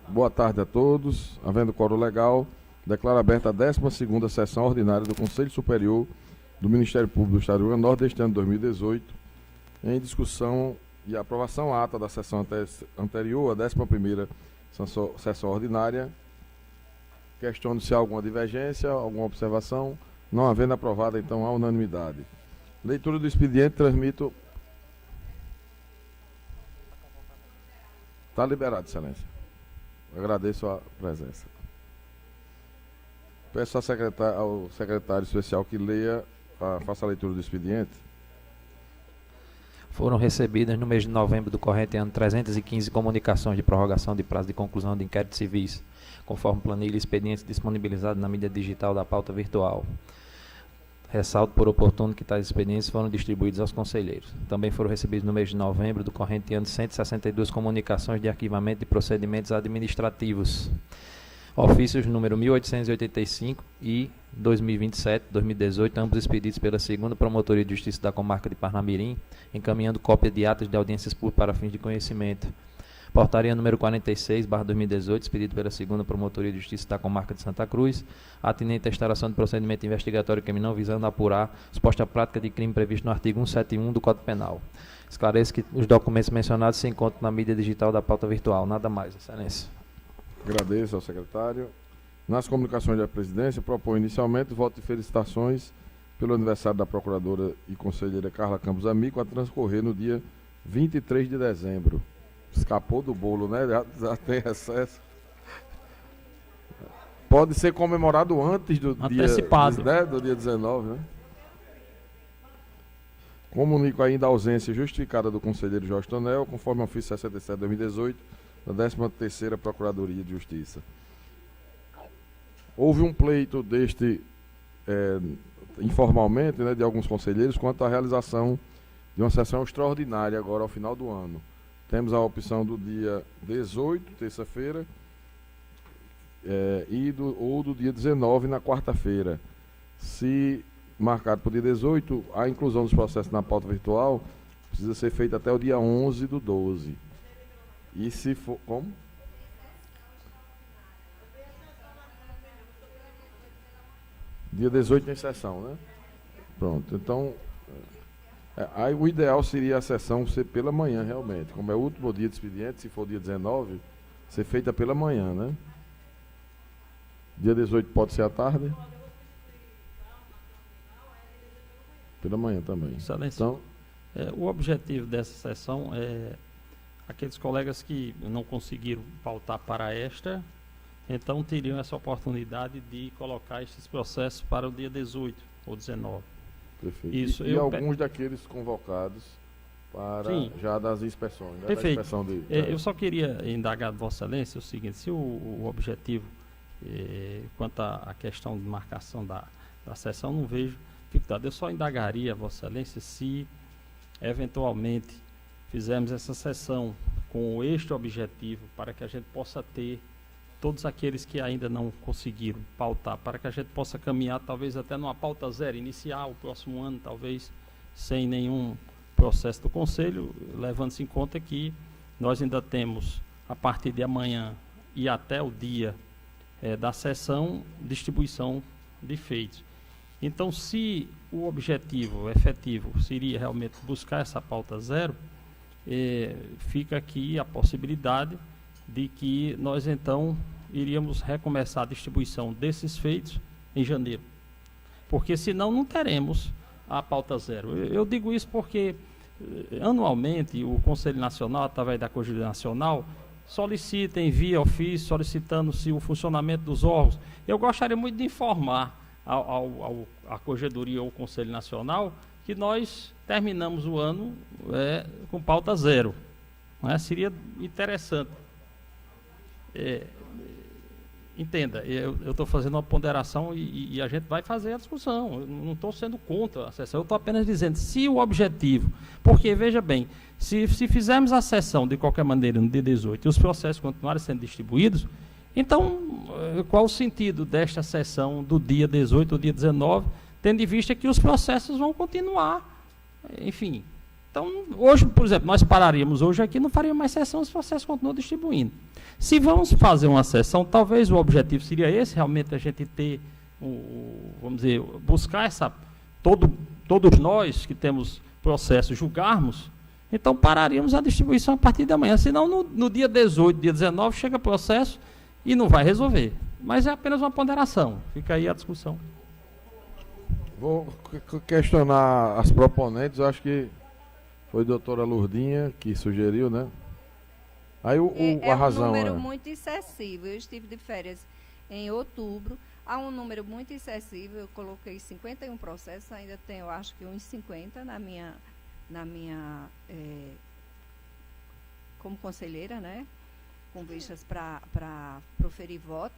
Boa tarde a todos. Havendo quórum legal, declaro aberta a 12ª sessão ordinária do Conselho Superior do Ministério Público do Estado do Rio Grande do Norte deste ano de 2018, em discussão e aprovação ata da sessão anterior, a 11ª sessão ordinária. Questiono se há alguma divergência, alguma observação. Não havendo aprovada, então, a unanimidade. Leitura do expediente, transmito. Está liberado, Excelência. Agradeço a presença. Peço ao secretário especial que leia, faça a leitura do expediente. Foram recebidas no mês de novembro do corrente ano 315 comunicações de prorrogação de prazo de conclusão de inquéritos civis, conforme planilha e expedientes disponibilizados na mídia digital da pauta virtual. Ressalto por oportuno que tais expedientes foram distribuídos aos conselheiros. Também foram recebidos no mês de novembro do corrente ano 162 comunicações de arquivamento de procedimentos administrativos. Ofícios número 1885 e 2027-2018, ambos expedidos pela 2ª Promotoria de Justiça da Comarca de Parnamirim, encaminhando cópia de atas de audiências públicas para fins de conhecimento. Portaria número 46/2018, expedido pela 2ª Promotoria de Justiça da Comarca de Santa Cruz, atinente à instauração de procedimento investigatório criminal visando apurar suposta prática de crime previsto no artigo 171 do Código Penal. Esclareço que os documentos mencionados se encontram na mídia digital da pauta virtual. Nada mais, Excelência. Agradeço ao secretário. Nas comunicações da presidência, propõe inicialmente o voto de felicitações pelo aniversário da procuradora e conselheira Carla Campos Amigo, a transcorrer no dia 23 de dezembro. Escapou do bolo, né? Já tem recesso. Pode ser comemorado antes do antecipado. Do dia 19, né? Comunico ainda a ausência justificada do conselheiro Jorge Tonel, conforme o ofício 67/2018, da 13ª Procuradoria de Justiça. Houve um pleito informalmente, né, de alguns conselheiros quanto à realização de uma sessão extraordinária agora ao final do ano. Temos a opção do dia 18, terça-feira, ou do dia 19, na quarta-feira. Se marcado para o dia 18, a inclusão dos processos na pauta virtual precisa ser feita até o dia 11 do 12. E se for... Como? Dia 18 tem sessão, né? Pronto, então... Aí o ideal seria a sessão ser pela manhã, realmente. Como é o último dia de expediente, se for dia 19, ser feita pela manhã, né? Dia 18 pode ser à tarde? Pela manhã também. Excelência. Então, o objetivo dessa sessão é aqueles colegas que não conseguiram pautar para esta, então teriam essa oportunidade de colocar esses processos para o dia 18 ou 19. Perfeito. Isso, e alguns daqueles convocados para já das inspeções. Né? Perfeito. Da inspeção Eu só queria indagar de Vossa Excelência o seguinte: se o objetivo, quanto à questão de marcação da sessão, não vejo dificuldade. Eu só indagaria, Vossa Excelência, se eventualmente fizermos essa sessão com este objetivo, para que a gente possa ter todos aqueles que ainda não conseguiram pautar, para que a gente possa caminhar talvez até numa pauta zero inicial, o próximo ano, talvez sem nenhum processo do Conselho, levando-se em conta que nós ainda temos, a partir de amanhã e até o dia da sessão, distribuição de feitos. Então, se o objetivo efetivo seria realmente buscar essa pauta zero, fica aqui a possibilidade de que nós então iríamos recomeçar a distribuição desses feitos em janeiro, porque senão não teremos a pauta zero. Eu digo isso porque anualmente o Conselho Nacional, através da Corregedoria Nacional, solicita, envia ofício solicitando-se o funcionamento dos órgãos. Eu gostaria muito de informar à Corregedoria ou ao Conselho Nacional que nós terminamos o ano com pauta zero. Não é? Seria interessante. Entenda, eu estou fazendo uma ponderação e a gente vai fazer a discussão. Eu não estou sendo contra a sessão, eu estou apenas dizendo, se o objetivo... Porque, veja bem, se fizermos a sessão de qualquer maneira no dia 18 e os processos continuarem sendo distribuídos, então, qual o sentido desta sessão do dia 18 ou dia 19, tendo em vista que os processos vão continuar, enfim, Então, hoje, por exemplo, nós pararíamos hoje aqui, não faríamos mais sessão, esse processo continua distribuindo. Se vamos fazer uma sessão, talvez o objetivo seria esse, realmente a gente ter, vamos dizer, buscar todos nós que temos processo, julgarmos, então pararíamos a distribuição a partir de amanhã. Senão, no dia 18, dia 19, chega processo e não vai resolver. Mas é apenas uma ponderação. Fica aí a discussão. Vou questionar as proponentes, eu acho que foi a doutora Lourdinha que sugeriu, né? Aí a razão é um número muito excessivo. Eu estive de férias em outubro, há um número muito excessivo, eu coloquei 51 processos, ainda tenho, acho que uns 50 na minha como conselheira, né? Com vistas para proferir voto,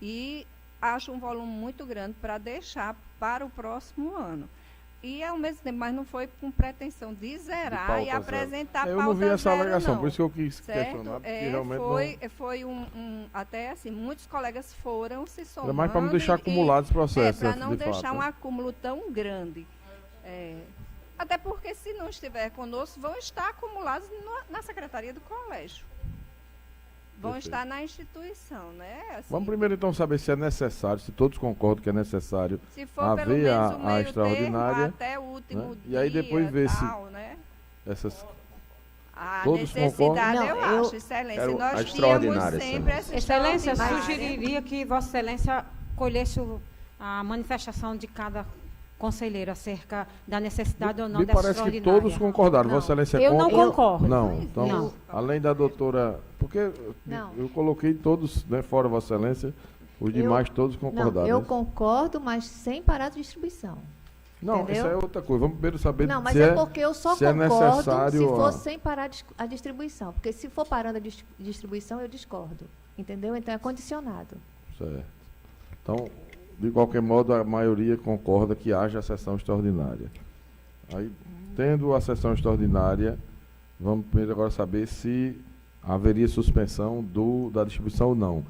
e acho um volume muito grande para deixar para o próximo ano. E, ao mesmo tempo, mas não foi com pretensão de zerar e apresentar pauta zero. Eu não vi essa alegação, por isso que eu quis questionar, porque realmente foi até assim, muitos colegas foram se somando. É mais para não deixar acumulados os processos. Para não deixar um acúmulo tão grande. Até porque, se não estiver conosco, vão estar acumulados na secretaria do colégio. Vão estar na instituição, né? Assim, vamos primeiro, então, saber se é necessário, se todos concordam que é necessário se for haver pelo menos o a meio extraordinária. Termo, até o último dia, e aí depois ver tal, se né? essas... A todos necessidade, concordam? eu acho, Excelência. A Nós extraordinária, tínhamos sempre essa Excelência, eu extraordinária. sugeriria que Vossa Excelência colhesse a manifestação de cada conselheiro acerca da necessidade ou não Me dessa parece que extraordinária. todos concordaram. Não. Vossa Excelência Eu não concorda? concordo. Não, então, Não. além da doutora... Porque Não. eu coloquei todos, né, fora Vossa Excelência, os demais todos concordaram. Não, eu concordo, mas sem parar de distribuição. Não, entendeu? isso é outra coisa. Vamos primeiro saber Não, mas se é porque eu só se é concordo necessário se for sem parar a distribuição. Porque se for parando a distribuição, eu discordo. Entendeu? Então é condicionado. Certo. Então, de qualquer modo, a maioria concorda que haja a sessão extraordinária. Aí, tendo a sessão extraordinária, vamos primeiro agora saber se haveria suspensão da distribuição ou não.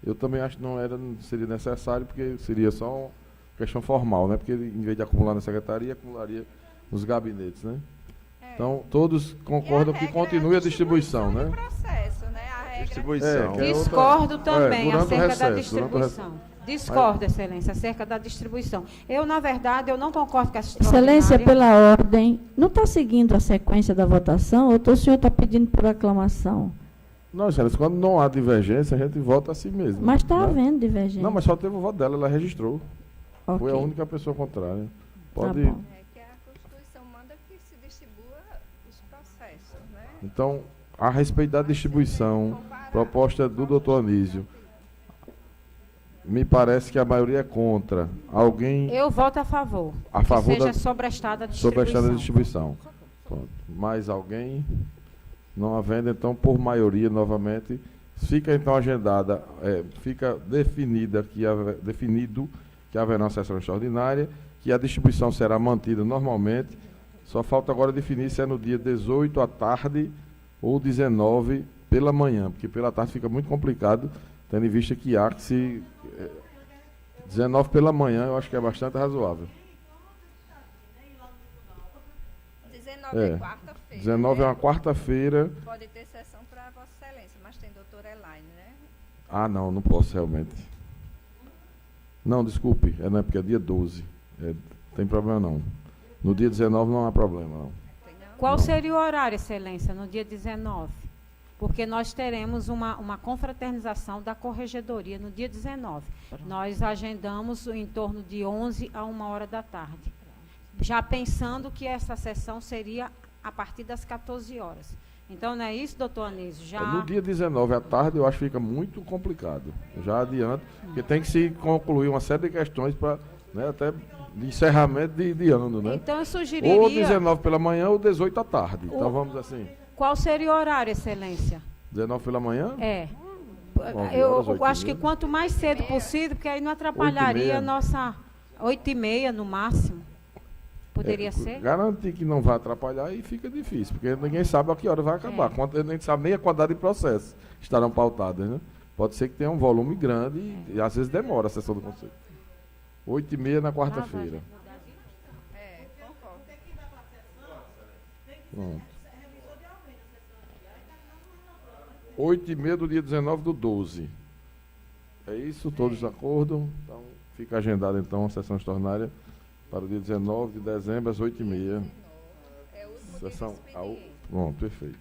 Eu também acho que não seria necessário, porque seria só uma questão formal, né? Porque em vez de acumular na secretaria, acumularia nos gabinetes, né? Então, todos concordam que continue a distribuição, né? Processo, né? A regra Distribuição. que é Discordo também durante o acerca da recesso, durante o distribuição. Discordo, Excelência, acerca da distribuição. Eu, na verdade, eu não concordo com essa extraordinária. Excelência, pela ordem, não está seguindo a sequência da votação ou o senhor está pedindo por aclamação? Não, Excelência, quando não há divergência, a gente vota assim mesmo. Mas está né? havendo divergência. Não, mas só teve o voto dela, ela registrou. Ok. Foi a única pessoa contrária. Tá Pode. bom. que a Constituição manda que se distribua os processos, né? Então, a respeito da distribuição, proposta do doutor Anísio, me parece que a maioria é contra. Alguém Eu voto a favor. a favor que seja da sobrestada a sobre a distribuição. da distribuição. Pronto. Mais alguém? Não havendo, então, por maioria, novamente, fica então agendada, fica definido que haverá uma sessão extraordinária, que a distribuição será mantida normalmente. Só falta agora definir se é no dia 18 à tarde ou 19 pela manhã, porque pela tarde fica muito complicado, tendo em vista que há que se... 19 pela manhã, eu acho que é bastante razoável. 19 é quarta-feira. 19 é uma quarta-feira. Pode ter sessão para Vossa Excelência, mas tem doutora Elaine, né? Ah, não posso realmente. Não, desculpe, não é porque é dia 12. Tem problema não. No dia 19 não há problema, não. Qual Não. seria o horário, Excelência, no dia 19? Porque nós teremos uma confraternização da corregedoria no dia 19. Nós agendamos em torno de 11 a 1 hora da tarde. Já pensando que essa sessão seria a partir das 14 horas. Então, não é isso, doutor Anísio? Já... No dia 19 à tarde, eu acho que fica muito complicado. Eu já adianto, porque tem que se concluir uma série de questões para, né, até de encerramento de ano, né? Então, eu sugeriria... Ou 19 pela manhã ou 18 à tarde. Então, vamos assim. Qual seria o horário, Excelência? 19 pela manhã? É. 9 Eu horas, acho que 8h30. quanto mais cedo possível, porque aí não atrapalharia 8h30. a nossa 8h30 no máximo. Poderia ser? Garantir que não vai atrapalhar aí fica difícil, porque ninguém sabe a que hora vai acabar. A gente sabe nem a quantidade de processos estarão pautados, né? Pode ser que tenha um volume grande e às vezes demora a sessão do conselho. 8h30 na quarta-feira. Concordo. Pronto. 8h30 do dia 19 do 12. É isso? Todos de acordo? Então, fica agendada então a sessão extraordinária para o dia 19 de dezembro, às 8h30. É o último Sessão dia do ao... expediente. Pronto, perfeito.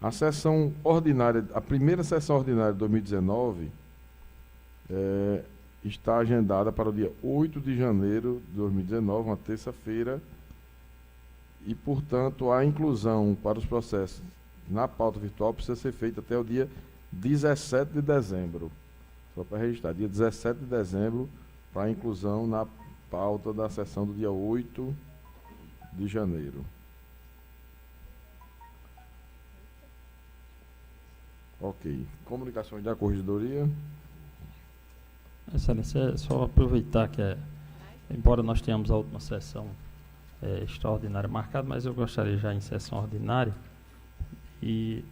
A sessão ordinária, a primeira sessão ordinária de 2019 está agendada para o dia 8 de janeiro de 2019, uma terça-feira, e, portanto, a inclusão para os processos na pauta virtual precisa ser feita até o dia 17 de dezembro. Só para registrar, dia 17 de dezembro, para a inclusão na pauta da sessão do dia 8 de janeiro. Ok. Comunicações da Corregedoria. Excelência, é só aproveitar que, embora nós tenhamos a última sessão extraordinária marcada, mas eu gostaria já em sessão ordinária e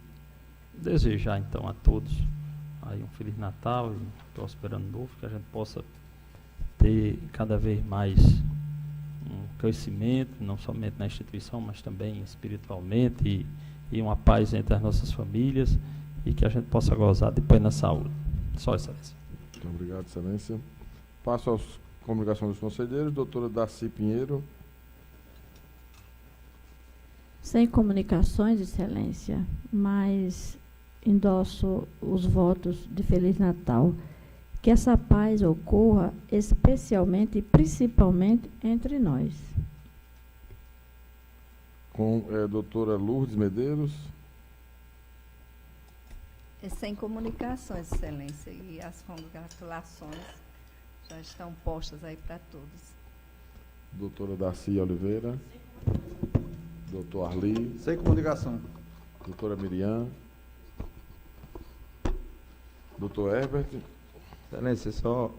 desejar então a todos aí um Feliz Natal e um próspero Ano Novo, que a gente possa ter cada vez mais um crescimento, não somente na instituição, mas também espiritualmente e uma paz entre as nossas famílias e que a gente possa gozar de plena saúde. Só, Excelência. Muito obrigado, Excelência. Passo às comunicações dos conselheiros. Doutora Darcy Pinheiro. Sem comunicações, Excelência, mas endosso os votos de Feliz Natal. Que essa paz ocorra especialmente e principalmente entre nós. Com a doutora Lourdes Medeiros. Sem comunicações, Excelência, e as congratulações já estão postas aí para todos. Doutora Darcy Oliveira. Doutor Arli. Sem comunicação. Doutora Miriam. Doutor Herbert. Excelência, só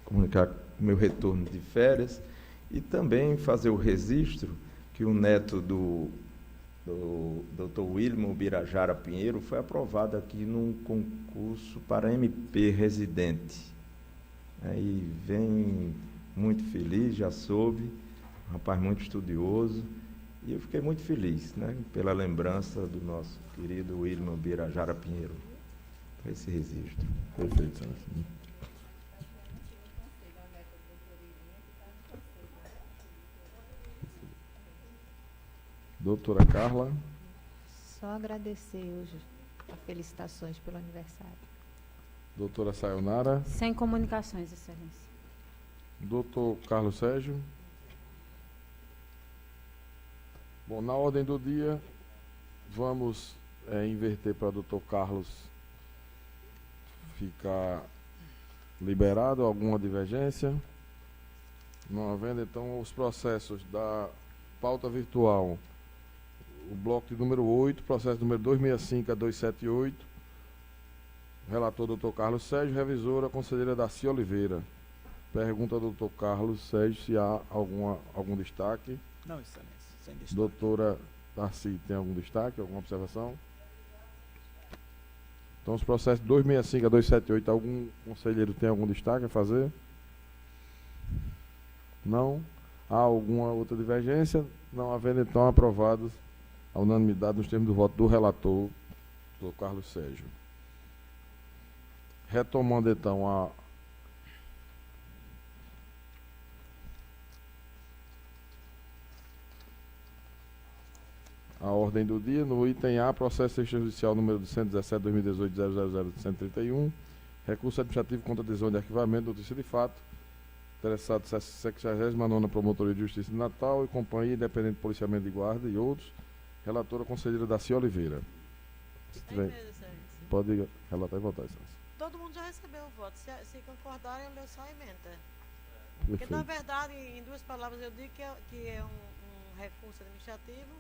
comunicar o meu retorno de férias e também fazer o registro que o neto do Dr. Wilmo Birajara Pinheiro foi aprovado aqui num concurso para MP residente. Aí vem muito feliz, já soube, um rapaz muito estudioso, e eu fiquei muito feliz, né, pela lembrança do nosso querido Wilmo Birajara Pinheiro. Esse registro. Perfeito, Excelência. Doutora Carla. Só agradecer hoje as felicitações pelo aniversário. Doutora Sayonara. Sem comunicações, Excelência. Doutor Carlos Sérgio. Bom, na ordem do dia, vamos inverter para o doutor Carlos ficar liberado. Alguma divergência? Não havendo, então, os processos da pauta virtual. O bloco de número 8, processo número 265 a 278. Relator doutor Carlos Sérgio, revisora conselheira Darcy Oliveira. Pergunta ao doutor Carlos Sérgio se há algum destaque. Não, Excelência, sem destaque. Doutora Darcy, tem algum destaque, alguma observação? Então, os processos 265 a 278, algum conselheiro tem algum destaque a fazer? Não? Há alguma outra divergência? Não havendo, então, aprovados a unanimidade nos termos do voto do relator, do Carlos Sérgio. Retomando, então, a ordem do dia, no item A, processo extrajudicial número 117/2018-000-131, recurso administrativo contra decisão de arquivamento, notícia de fato, interessado 69ª Promotoria de Justiça de Natal e Companhia Independente de Policiamento de Guarda e outros, relatora conselheira Darcy Oliveira. Pode relatar e votar, Excelência. Todo mundo já recebeu o voto. Se concordarem, eu leio só a emenda. Perfeito. Porque, na verdade, em duas palavras, eu digo que é um recurso administrativo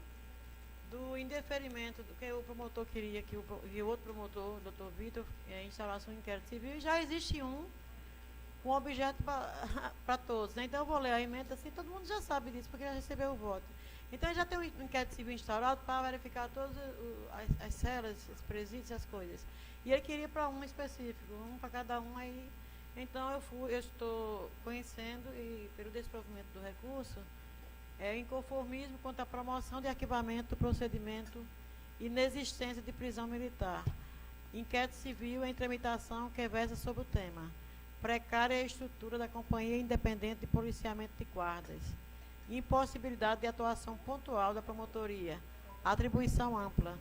do indeferimento do que o promotor queria que o outro promotor, o doutor Vitor, instalasse um inquérito civil, e já existe um objeto para todos, né? Então eu vou ler a emenda assim, todo mundo já sabe disso, porque já recebeu o voto. Então já tem um inquérito civil instaurado para verificar todas as celas, os presídios, as coisas. E ele queria para um específico, um para cada um, aí Então, eu estou conhecendo e, pelo desprovimento do recurso, inconformismo quanto à promoção de arquivamento do procedimento inexistência de prisão militar. Inquérito civil em tramitação que versa sobre o tema. Precária estrutura da Companhia Independente de Policiamento de Guardas. Impossibilidade de atuação pontual da promotoria. Atribuição ampla.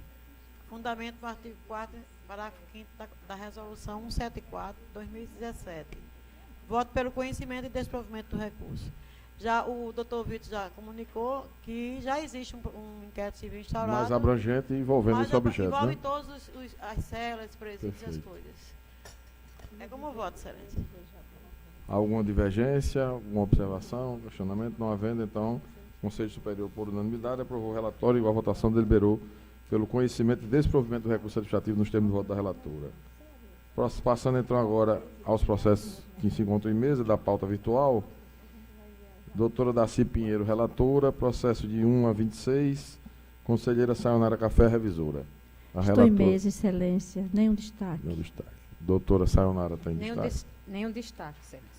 Fundamento no artigo 4º, parágrafo 5º da Resolução 174, 2017. Voto pelo conhecimento e desprovimento do recurso. Já o doutor Vitor já comunicou que já existe um inquérito civil instaurado. Mais abrangente e envolvendo esse objeto, envolve né? todas as celas, presídios e as coisas. É como voto, excelência. Alguma divergência, alguma observação, questionamento? Não havendo, então, o Conselho Superior, por unanimidade, aprovou o relatório e a votação deliberou pelo conhecimento e desprovimento do recurso administrativo nos termos do voto da relatora. Passando, então, agora aos processos que se encontram em mesa da pauta virtual. Doutora Daci Pinheiro, relatora, processo de 1 a 26, conselheira Sayonara Café, revisora. Estou em mesa, excelência. Nenhum destaque. Nenhum destaque. Doutora Sayonara tem destaque? Nenhum destaque, excelência.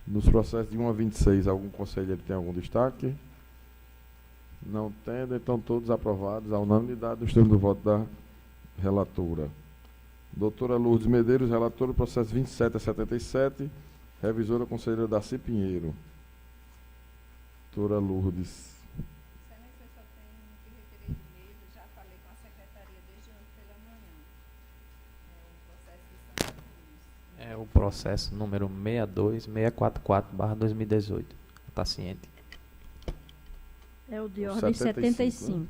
Nos processos de 1 a 26, algum conselheiro tem algum destaque? Não tendo, então todos aprovados, à unanimidade, nos termos do voto da relatora. Doutora Lourdes Medeiros, relatora, processo 27 a 77, revisora conselheira Daci Pinheiro. Doutora Lourdes. Excelência, eu só tenho que requerer de mesa, já falei com a secretaria desde ontem pela manhã. O processo de Santa Cruz. É o processo número 62644/2018. Está ciente? É o de ordem 75. Né?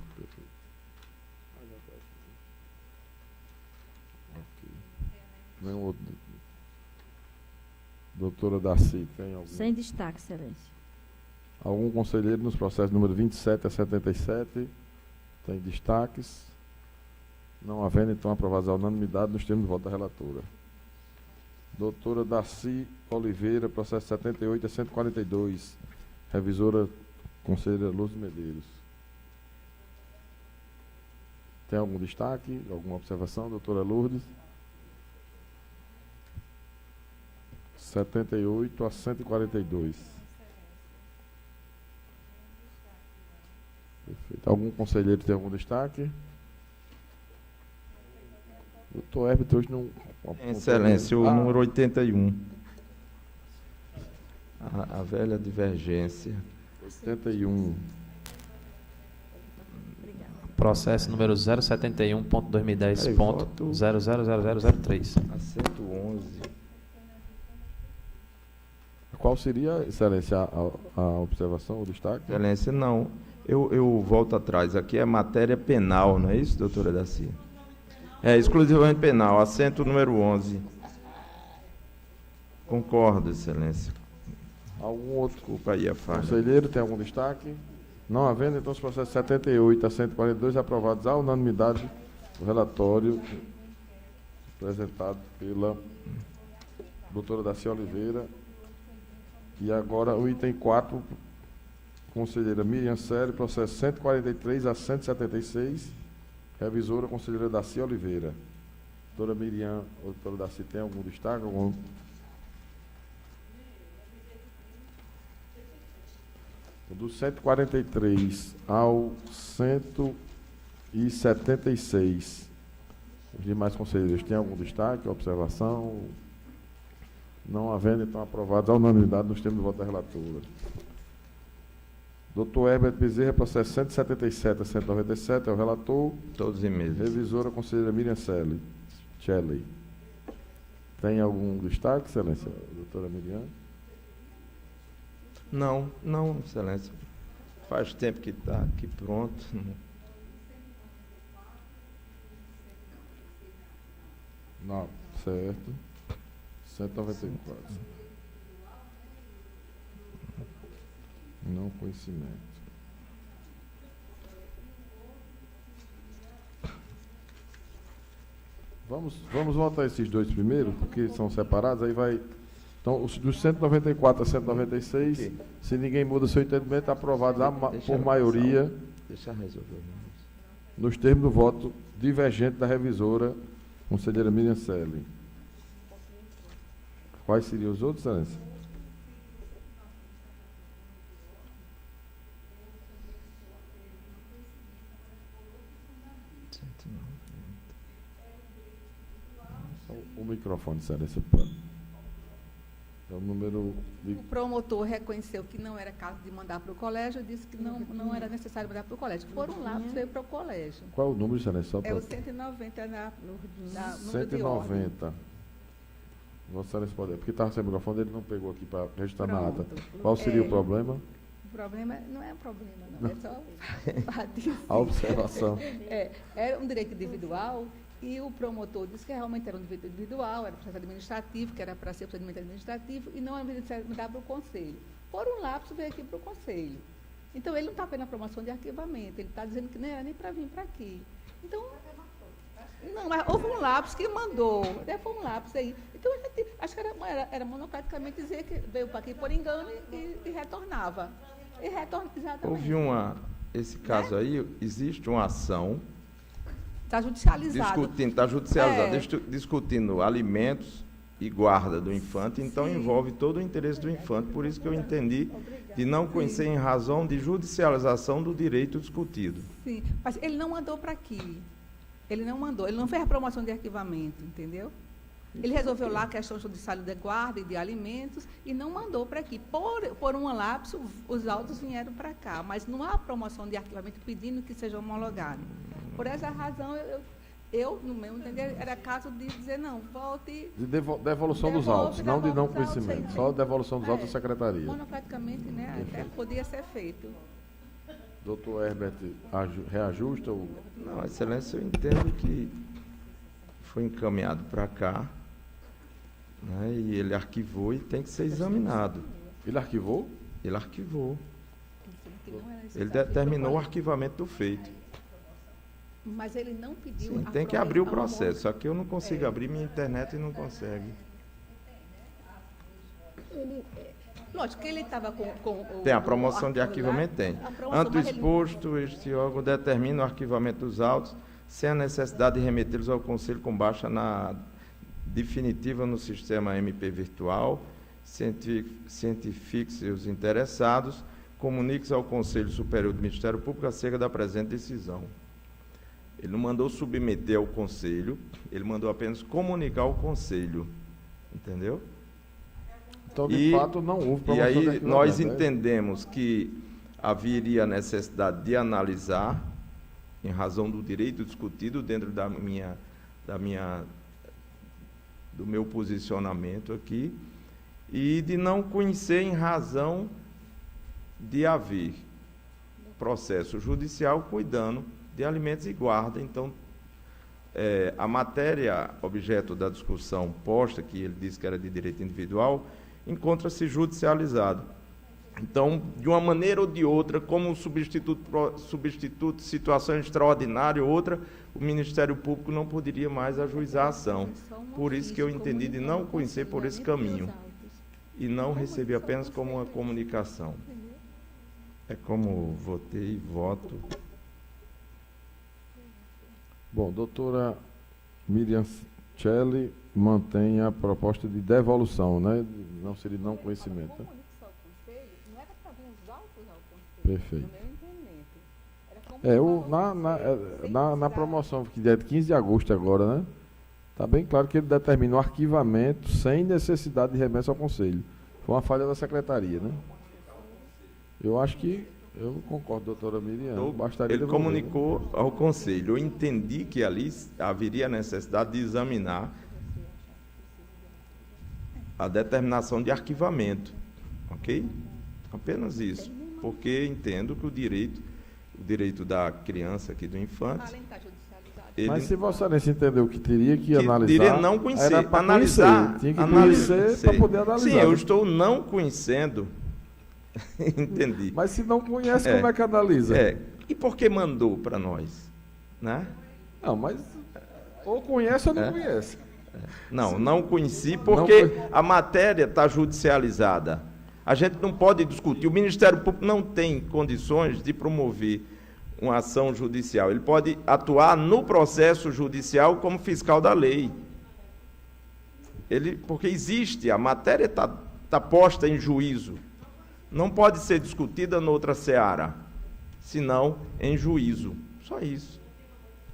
Nenhum outro. Doutora Daci, tem algum? Sem destaque, excelência. Algum conselheiro nos processos número 27 a 77 tem destaques? Não havendo, então, aprovados à unanimidade nos termos do voto da relatora. Doutora Daci Oliveira, processo 78 a 142, revisora conselheira Lourdes Medeiros. Tem algum destaque? Alguma observação, doutora Lourdes? 78 a 142. Perfeito. Algum conselheiro tem algum destaque? Doutor Herbert hoje não... Excelência, o número 81. A velha divergência. 81. Processo número 071.2010.000003. A 111. Qual seria, excelência, a observação, o destaque? Excelência, não. Eu volto atrás. Aqui é matéria penal, não é isso, doutora Daci? É exclusivamente penal. Assento número 11. Concordo, excelência. Algum outro Desculpa aí a falha. conselheiro tem algum destaque? Não havendo, então, os processos 78 a 142 aprovados à unanimidade do relatório apresentado pela doutora Daci Oliveira. E agora o item 4, conselheira Miriam Sério, processo 143 a 176, revisora conselheira Daci Oliveira. Doutora Miriam, doutora Daci, tem algum destaque? Do 143 ao 176, os demais conselheiros têm algum destaque, observação? Não havendo, então, aprovados à unanimidade nos termos do voto da relatora. Doutor Herbert Bezerra, processo 177 a 197, é o relator. Todos em mesa. Revisora, conselheira Miriam Shelley. Tem algum destaque, excelência, doutora Miriam? Não, excelência. Faz tempo que está aqui pronto. Não, certo. 194. Não conhecimento. Vamos votar esses dois primeiro, porque são separados, aí vai... Então, os dos 194 a 196, okay. Se ninguém muda seu entendimento, aprovados por maioria, deixa resolver. Nos termos do voto divergente da revisora, conselheira Miriam Selle. Quais seriam os outros, excelência? O microfone, excelência. É o número de... O promotor reconheceu que não era caso de mandar para o colégio, disse que não era necessário mandar para o colégio. Foram lá, veio para o colégio. Qual é o número, excelência? É o 190 no 190. Vossa Excelência pode... Porque estava sem microfone, ele não pegou aqui para registrar na ata. Qual seria o problema? O problema não é um problema, não. É só a observação. Era um direito individual e o promotor disse que realmente era um direito individual, era processo administrativo, que era para ser procedimento administrativo, e não era necessário mudar para o conselho. Por um lapso, veio aqui para o conselho. Então, ele não está fazendo a promoção de arquivamento, ele está dizendo que não era nem para vir para aqui. Então, não, mas houve um lapso que mandou, foi um lapso aí. Então, acho que era monocraticamente dizer que veio para aqui por engano e retornava. E retorna, exatamente. Houve esse caso aí, existe uma ação... Está judicializado. Está judicializado, discutindo alimentos e guarda do infante, então envolve todo o interesse do infante, por isso que eu entendi de não conhecer em razão de judicialização do direito discutido. Sim, mas ele não mandou para aqui. Ele não fez a promoção de arquivamento, entendeu? Ele resolveu lá a questão judicial de guarda e de alimentos e não mandou para aqui. Por um lapso, os autos vieram para cá, mas não há promoção de arquivamento pedindo que seja homologado. Por essa razão, eu no meu entender, era caso de dizer, não, volte... De devolução dos autos, não de não conhecimento, só devolução dos autos da secretaria. Monocraticamente, né, até podia ser feito. Doutor Herbert, reajusta o... Não, Excelência, eu entendo que foi encaminhado para cá, né, e ele arquivou e tem que ser examinado. Ele arquivou? Ele arquivou. Ele determinou o arquivamento do feito. Mas ele não pediu... Sim, tem que abrir o processo, só que eu não consigo abrir minha internet e não consegue. Lógico que ele estava com tem a promoção de arquivamento, tem. Ante o exposto, este órgão determina o arquivamento dos autos sem a necessidade de remetê-los ao Conselho com baixa na definitiva no sistema MP virtual, cientifique-se os interessados, comunique-se ao Conselho Superior do Ministério Público acerca da presente decisão. Ele não mandou submeter ao Conselho, ele mandou apenas comunicar ao Conselho. Entendeu? Então, de fato, não houve promoção. E aí nós entendemos que haveria a necessidade de analisar, em razão do direito discutido dentro do meu posicionamento aqui, e de não conhecer em razão de haver processo judicial cuidando de alimentos e guarda. Então, a matéria objeto da discussão posta, que ele disse que era de direito individual, encontra-se judicializado. Então, de uma maneira ou de outra, como substituto situação extraordinária ou outra, o Ministério Público não poderia mais ajuizar a ação. Por isso que eu entendi de não conhecer por esse caminho e não receber apenas como uma comunicação. É como votei e voto. Bom, doutora Miriam Celli mantém a proposta de devolução, né? Não seria não conhecimento. Né? Perfeito. Na promoção, que é de 15 de agosto agora, né? Está bem claro que ele determina o arquivamento sem necessidade de remessa ao Conselho. Foi uma falha da Secretaria, né? Eu acho que, eu concordo, doutora Miriam, bastaria ele comunicou ao Conselho. Eu entendi que ali haveria necessidade de examinar a determinação de arquivamento, ok? Apenas isso, porque entendo que o direito da criança aqui, do infante... Mas se Vossa Excelência entendeu que teria que analisar... Teria não conhecer, era para analisar. Tinha que conhecer para poder analisar. Sim, eu estou não conhecendo... Entendi. Mas se não conhece, como é que analisa? E por que mandou para nós? Né? Não, mas ou conhece ou não conhece. Não conheci porque a matéria está judicializada. A gente não pode discutir. O Ministério Público não tem condições de promover uma ação judicial. Ele pode atuar no processo judicial como fiscal da lei. porque existe, a matéria está posta em juízo. Não pode ser discutida noutra seara, senão em juízo. Só isso.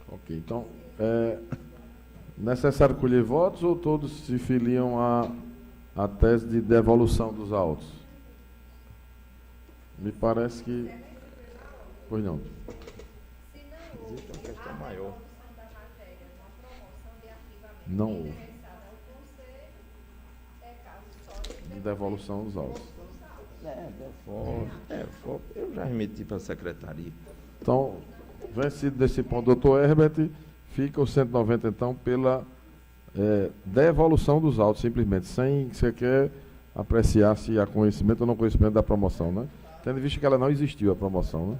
Ok, então, é necessário colher votos ou todos se filiam à tese de devolução dos autos? Me parece que... Pois não. Existe uma questão maior. Não houve. De devolução dos autos. Eu já remeti para a secretaria. Então, vencido desse ponto, doutor Herbert, fica o 190, então, pela devolução dos autos, simplesmente, sem sequer apreciar se há conhecimento ou não conhecimento da promoção, né? Tendo visto que ela não existiu, a promoção, né?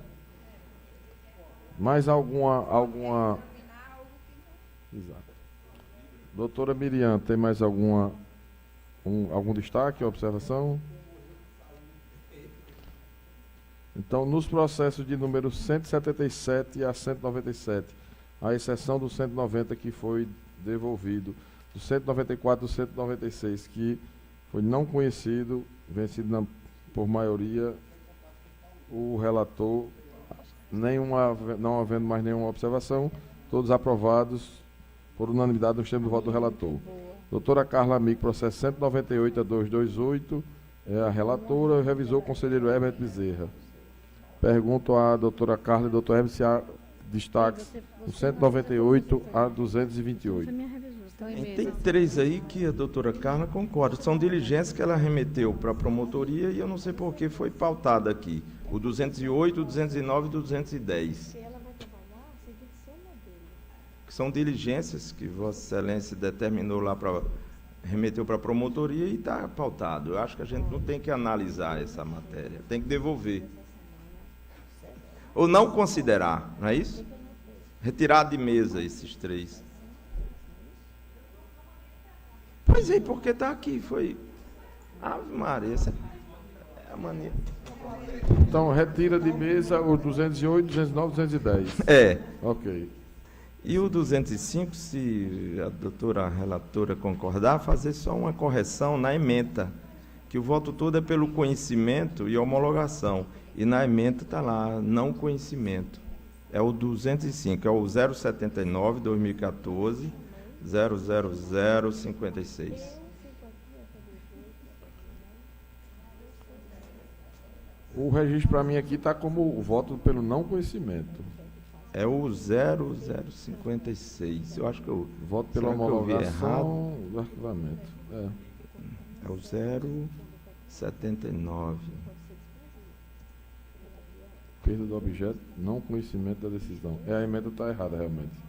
Mais alguma... Exato. Doutora Miriam, tem mais algum destaque, observação? Então, nos processos de número 177 a 197, à exceção do 190 que foi devolvido, do 194 e do 196, que foi não conhecido, vencido por maioria, o relator, não havendo mais nenhuma observação, todos aprovados por unanimidade nos termos do voto do relator. Doutora Carla Amigo, processo 198 a 228, é a relatora, revisou o conselheiro Herbert Bezerra. Pergunto à doutora Carla e doutor Herbert se há destaques do 198 a 228. Tem três aí que a doutora Carla concorda. São diligências que ela remeteu para a promotoria e eu não sei por que foi pautada aqui. O 208, o 209 e o 210. Que são diligências que Vossa Excelência determinou lá para... remeteu para a promotoria e está pautado. Eu acho que a gente não tem que analisar essa matéria. Tem que devolver. Ou não considerar, não é isso? Retirar de mesa esses três. Pois é, porque está aqui, foi... Ave Maria, essa é a mania. Então, retira de mesa o 208, 209 e 210. É. Ok. E o 205, se a doutora relatora concordar, fazer só uma correção na ementa, que o voto todo é pelo conhecimento e homologação. E na ementa está lá, não conhecimento. É o 205, é o 079, 2014, 00056. O registro para mim aqui está como o voto pelo não conhecimento. É o 0056. Eu acho que eu... Voto pela homologação do arquivamento. É o 079. Perda do objeto, não conhecimento da decisão. A emenda está errada, realmente.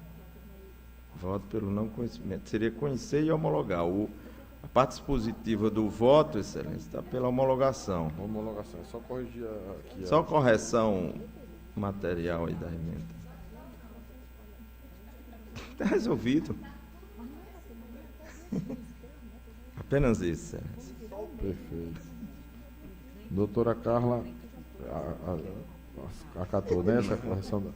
Voto pelo não conhecimento. Seria conhecer e homologar. A parte expositiva do voto, Excelência, está pela homologação. Homologação, é só corrigir aqui. Só correção material aí da emenda. Está resolvido. Apenas isso, Excelência. Perfeito. Doutora Carla acatou, né? Essa correção da...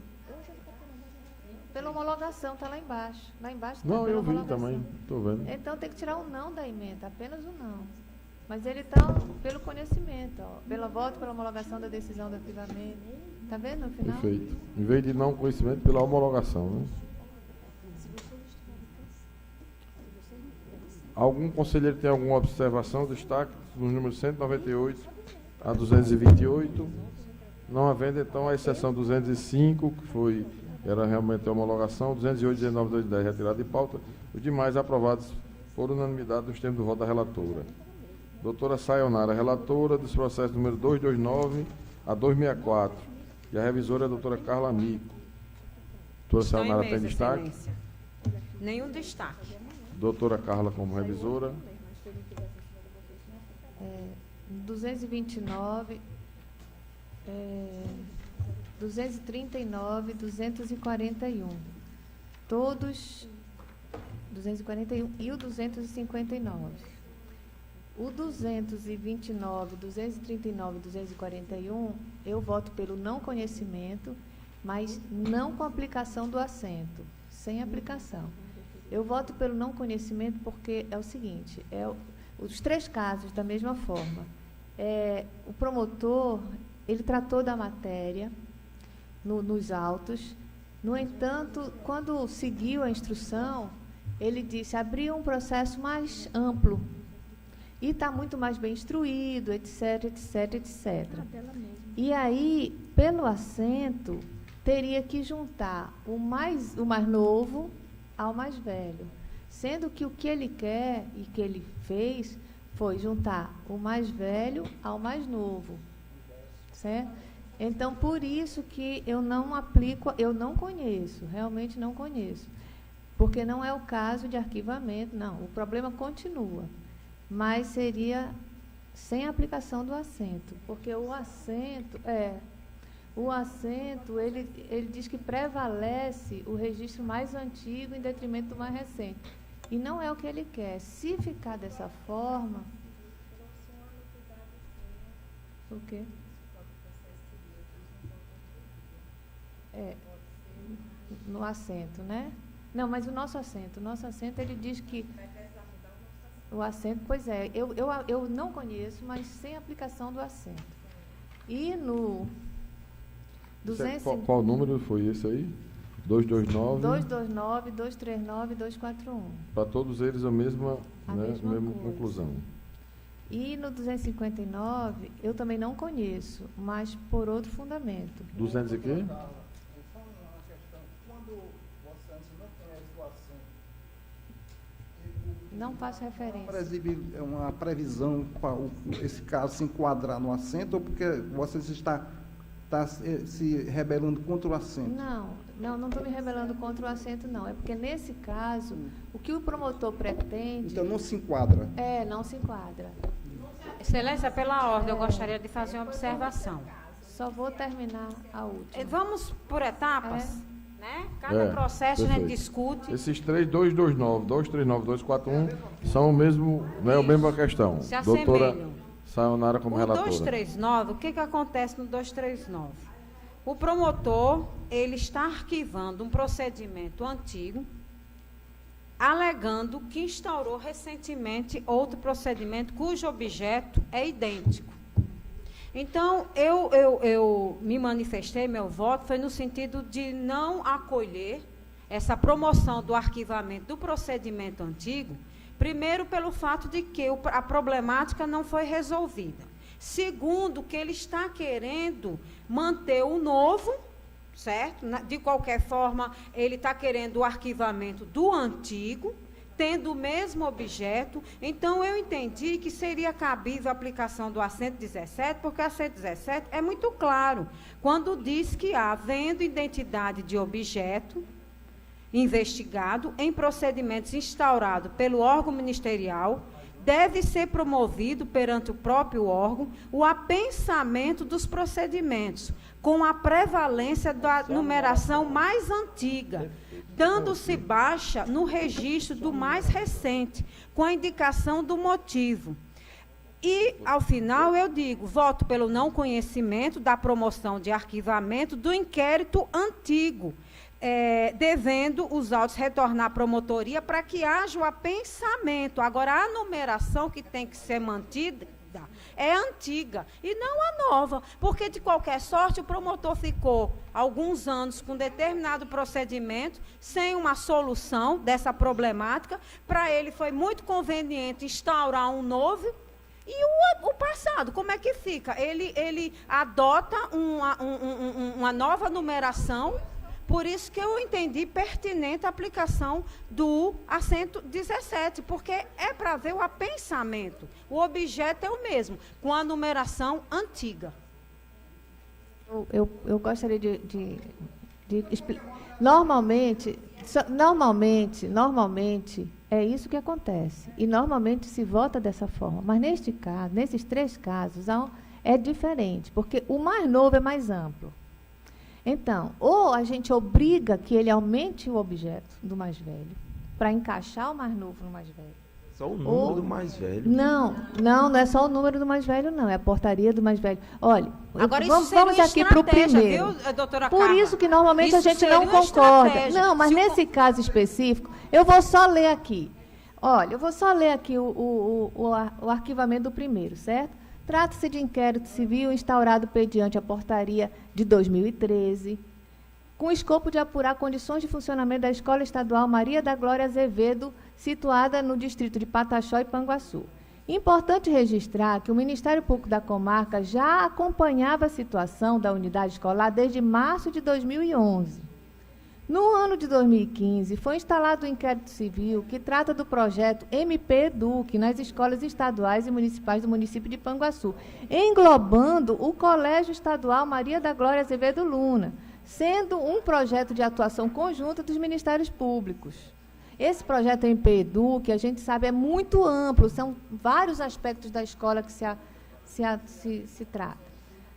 Pela homologação, está lá embaixo. Lá embaixo tá não, pela eu vi homologação. também, estou vendo. Então tem que tirar o não da emenda, apenas o não. Mas ele está pelo conhecimento, ó, pela voto, pela homologação da decisão do arquivamento. Está vendo no final? Perfeito. Em vez de não conhecimento, pela homologação, né? Algum conselheiro tem alguma observação, destaque nos números 198 a 228? Não havendo, então, a exceção 205, que era realmente a homologação, 208, 19, 210, retirado de pauta, os demais aprovados por unanimidade nos termos do voto da relatora. Doutora Sayonara, relatora dos processos número 229 a 264, e a revisora é a doutora Carla Amigo. Doutora Sayonara tem destaque? Excelência. Nenhum destaque. Doutora Carla como revisora. 229, 239, 241. Todos, 241 e o 259. O 229, 239 e 241, eu voto pelo não conhecimento, mas não com aplicação do assento, sem aplicação. Eu voto pelo não conhecimento porque é o seguinte, os 3 casos da mesma forma. O promotor, ele tratou da matéria nos autos, no entanto, quando seguiu a instrução, ele disse, abriu um processo mais amplo e está muito mais bem instruído, etc, etc, etc. E aí, pelo assento, teria que juntar o mais novo ao mais velho, sendo que o que ele quer e que ele fez foi juntar o mais velho ao mais novo, certo? Então, por isso que eu não aplico, eu não conheço, realmente não conheço, porque não é o caso de arquivamento, não, o problema continua, mas seria sem aplicação do assento, porque o assento, ele diz que prevalece o registro mais antigo em detrimento do mais recente. E não é o que ele quer. Se ficar dessa forma... O quê? No assento, né? Não, mas o nosso assento, ele diz que... O assento, pois é, eu não conheço, mas sem aplicação do assento. E no... Qual número foi esse aí? 229? 229, 239, 241. Para todos eles a mesma conclusão. E no 259, eu também não conheço, mas por outro fundamento. 200 e quê? Não faço referência. Para exibir uma previsão para esse caso se enquadrar no assento ou porque você está se rebelando contra o assento? Não estou me rebelando contra o assento, não. É porque, nesse caso, o que o promotor pretende... Então, não se enquadra? Não se enquadra. Excelência, pela ordem, eu gostaria de fazer uma observação. Só vou terminar a última. Vamos por etapas, né? Cada processo perfeito. a gente discute. Esses 3, 229, 239, 241, são o mesmo, né, a mesma questão. Se Doutora assemelham. Sayonara como relatora. 239, o que acontece no 239? O promotor, ele está arquivando um procedimento antigo, alegando que instaurou recentemente outro procedimento cujo objeto é idêntico. Então, eu me manifestei, meu voto foi no sentido de não acolher essa promoção do arquivamento do procedimento antigo, primeiro, pelo fato de que a problemática não foi resolvida. Segundo, que ele está querendo manter o novo, certo? De qualquer forma, ele está querendo o arquivamento do antigo, tendo o mesmo objeto. Então, eu entendi que seria cabível a aplicação do assento 17, porque o assento 17 é muito claro, quando diz que, havendo identidade de objeto investigado em procedimentos instaurados pelo órgão ministerial, deve ser promovido perante o próprio órgão o apensamento dos procedimentos, com a prevalência da numeração mais antiga, dando-se baixa no registro do mais recente, com a indicação do motivo. E, ao final, eu digo, voto pelo não conhecimento da promoção de arquivamento do inquérito antigo, devendo os autos retornar à promotoria para que haja o apensamento. Agora, a numeração que tem que ser mantida é antiga e não a nova, porque, de qualquer sorte, o promotor ficou alguns anos com determinado procedimento, sem uma solução dessa problemática. Para ele foi muito conveniente instaurar um novo. E o passado, como é que fica? Ele adota uma nova numeração. Por isso que eu entendi pertinente a aplicação do assento 17, porque é para ver o apensamento. O objeto é o mesmo, com a numeração antiga. Eu gostaria de explicar. Normalmente, é isso que acontece. E normalmente se vota dessa forma. Mas neste caso, nesses 3 casos, é diferente, porque o mais novo é mais amplo. Então, ou a gente obriga que ele aumente o objeto do mais velho, para encaixar o mais novo no mais velho. Só o número do mais velho. Não é só o número do mais velho, não. É a portaria do mais velho. Olha, agora vamos aqui para o primeiro. Viu, doutora Por Carla? isso que normalmente a gente não concorda. Não, mas nesse caso específico, eu vou só ler aqui. Olha, eu vou só ler aqui o arquivamento do primeiro, certo? Trata-se de inquérito civil instaurado mediante a portaria de 2013, com o escopo de apurar condições de funcionamento da Escola Estadual Maria da Glória Azevedo, situada no distrito de Pataxó e Panguaçu. Importante registrar que o Ministério Público da Comarca já acompanhava a situação da unidade escolar desde março de 2011. No ano de 2015, foi instalado o inquérito civil que trata do projeto MP Eduque nas escolas estaduais e municipais do município de Panguaçu, englobando o Colégio Estadual Maria da Glória Azevedo Luna, sendo um projeto de atuação conjunta dos Ministérios Públicos. Esse projeto MP Eduque, a gente sabe, é muito amplo, são vários aspectos da escola que se trata.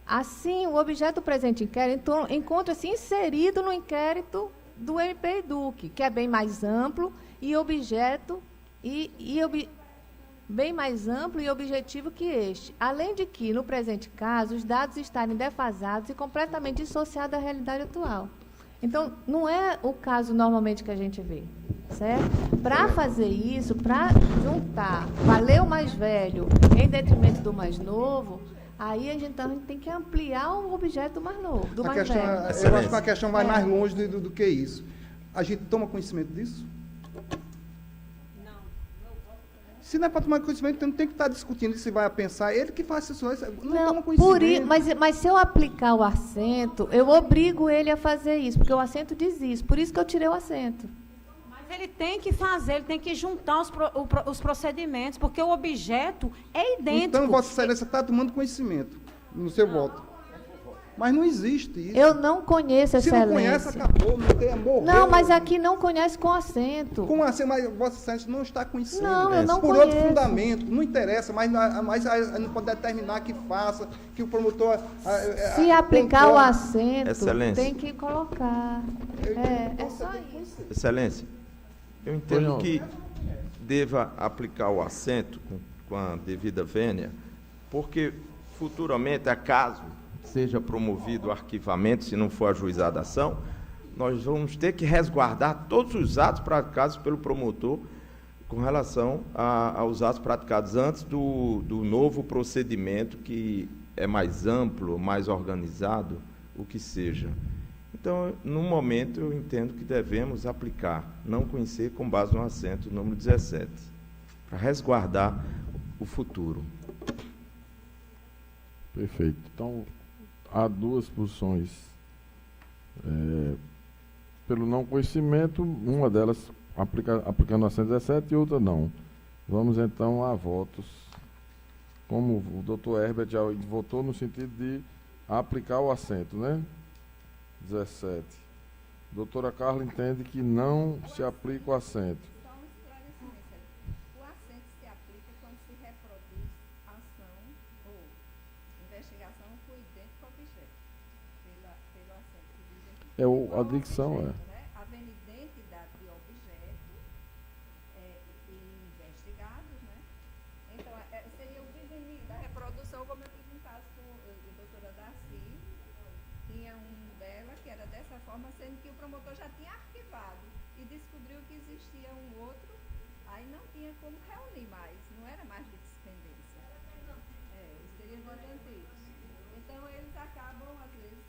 Assim, o objeto do presente inquérito encontra-se inserido no inquérito do MP Eduque, que é bem mais amplo e bem mais amplo e objetivo que este. Além de que, no presente caso, os dados estarem defasados e completamente dissociados da realidade atual. Então, não é o caso normalmente que a gente vê, certo? Para fazer isso, para juntar, valer o mais velho em detrimento do mais novo, aí a gente tem que ampliar o objeto do mais novo, do mais velho. Eu acho que a questão vai mais longe do que isso. A gente toma conhecimento disso? Não. Se não é para tomar conhecimento, então não tem que estar discutindo se vai pensar. Ele que faz isso, não toma conhecimento. Mas se eu aplicar o assento, eu obrigo ele a fazer isso, porque o assento diz isso. Por isso que eu tirei o assento. Mas ele tem que fazer, ele tem que juntar os procedimentos, porque o objeto é idêntico. Então, Vossa Excelência está tomando conhecimento no seu voto. Mas não existe isso. Eu não conheço, Excelência. Se não conhece, acabou, não tem amor. Não, mas aqui não conhece com assento. Com assento, mas Vossa Excelência não está conhecendo. Não, eu não por conheço. outro fundamento, não interessa, mas não pode determinar que faça, que o promotor... Se aplicar o assento, Excelência. tem que colocar. É só isso. Excelência, eu entendo que deva aplicar o assento com a devida vênia, porque futuramente, acaso seja promovido o arquivamento, se não for ajuizada a ação, nós vamos ter que resguardar todos os atos praticados pelo promotor com relação aos atos praticados antes do novo procedimento, que é mais amplo, mais organizado, o que seja. Então, no momento, eu entendo que devemos aplicar, não conhecer com base no assento número 17, para resguardar o futuro. Perfeito. Então, há duas posições. Pelo não conhecimento, uma delas aplicando o assento 17 e outra não. Vamos, então, a votos. Como o doutor Herbert já votou no sentido de aplicar o assento, né? 17. Doutora Carla entende que não se aplica o assento. Só um esclarecimento. O assento se aplica quando se reproduz ação ou investigação por idêntico objeto. Pelo assento que diz aqui. A dicção objeto, né? Havendo identidade de objeto e investigados, né? Então, seria o desenho da reprodução, como eu tive um caso com a doutora Darcy. Tinha um dela que era dessa forma, sendo que o promotor já tinha arquivado e descobriu que existia um outro, aí não tinha como reunir mais, não era mais de dispendência. Seria antigos. Então, eles acabam, às vezes,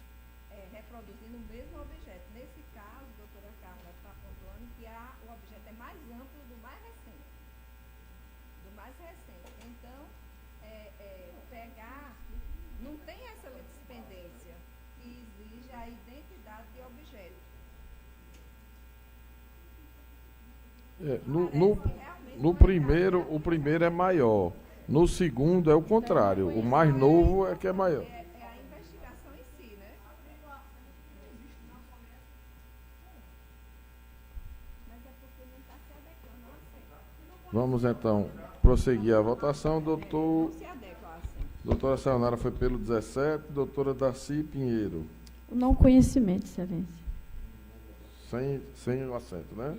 reproduzindo o mesmo objeto. Nesse caso, a doutora Carla está pontuando que o objeto é mais amplo do mais recente. Então, pegar, não tem essa dispendência que exige a identidade de objeto. No primeiro, o primeiro é maior. No segundo é o contrário. O mais novo é que é maior. É a investigação em si, né? Mas é porque não está se adequando ao assento. Vamos, então, prosseguir a votação. Não se adequa ao assento. Doutora Sayonara foi pelo 17. Doutora Darcy Pinheiro. Não conhecimento, Excelência. Sem o assento, né?